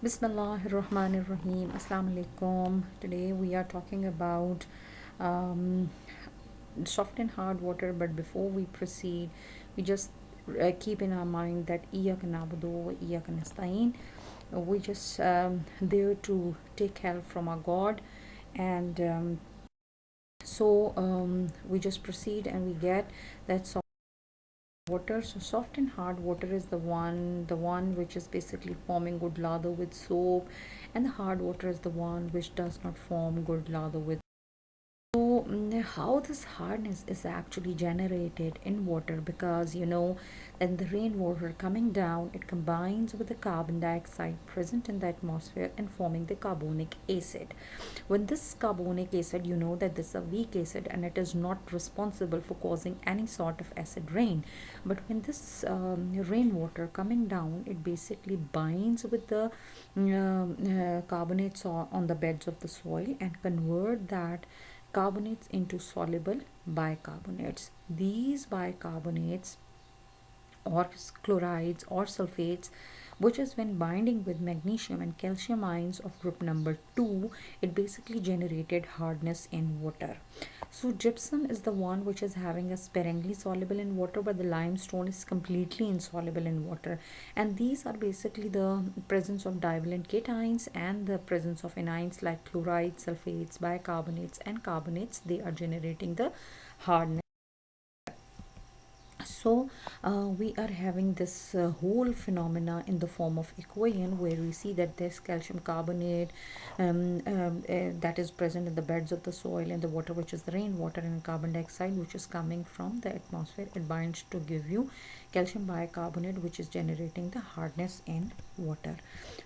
Bismillahirrahmanirrahim. Assalamu alaikum. Today we are talking about um, soft and hard water. But before we proceed, we just keep in our mind that iyyaka na'budu wa iyyaka nasta'in. We just there to take help from our God, and we just proceed and we get that water. So soft and hard water is the one which is basically forming good lather with soap, and the hard water is the one which does not form good lather with. So, how this hardness is actually generated in water, because in the rainwater coming down, it combines with the carbon dioxide present in the atmosphere and forming the carbonic acid. When this carbonic acid, you know that this is a weak acid and it is not responsible for causing any sort of acid rain. But when this rainwater coming down, it basically binds with the carbonates on the beds of the soil and convert that carbonates into soluble bicarbonates. These bicarbonates or chlorides or sulfates, which is when binding with magnesium and calcium ions of group number 2, it basically generated hardness in water. So gypsum is the one which is having a sparingly soluble in water, but the limestone is completely insoluble in water. And these are basically the presence of divalent cations and the presence of anions like chlorides, sulfates, bicarbonates and carbonates. They are generating the hardness. So we are having this whole phenomena in the form of equation, where we see that this calcium carbonate that is present in the beds of the soil and the water, which is the rainwater, and carbon dioxide which is coming from the atmosphere, it binds to give you calcium bicarbonate, which is generating the hardness in water.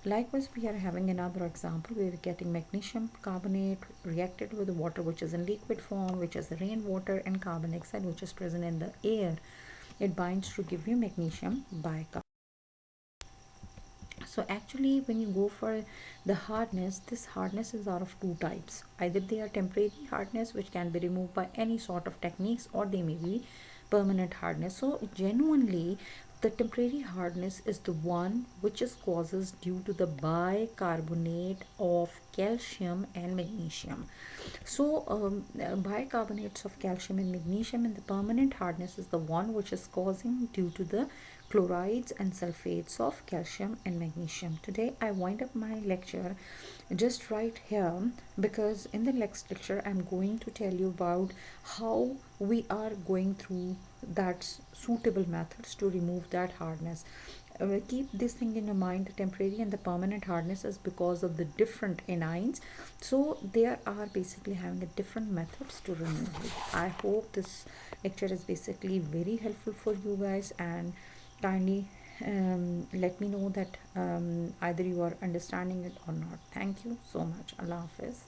Likewise, we are having another example where we're getting magnesium carbonate reacted with the water which is in liquid form, which is the rainwater, and carbon dioxide which is present in the air. It binds to give you magnesium bicarbonate. So actually, when you go for the hardness, this hardness is out of two types. Either they are temporary hardness, which can be removed by any sort of techniques, or they may be permanent hardness. So genuinely, the temporary hardness is the one which is causes due to the bicarbonate of calcium and magnesium. So bicarbonates of calcium and magnesium, and the permanent hardness is the one which is causing due to the chlorides and sulfates of calcium and magnesium. Today I wind up my lecture just right here, because in the next lecture I'm going to tell you about how we are going through that suitable methods to remove that hardness. Keep this thing in your mind. The temporary and the permanent hardness is because of the different anions, so there are basically having a different methods to remove it. I hope this lecture is basically very helpful for you guys, and kindly let me know that either you are understanding it or not. Thank you so much. Allah Hafiz.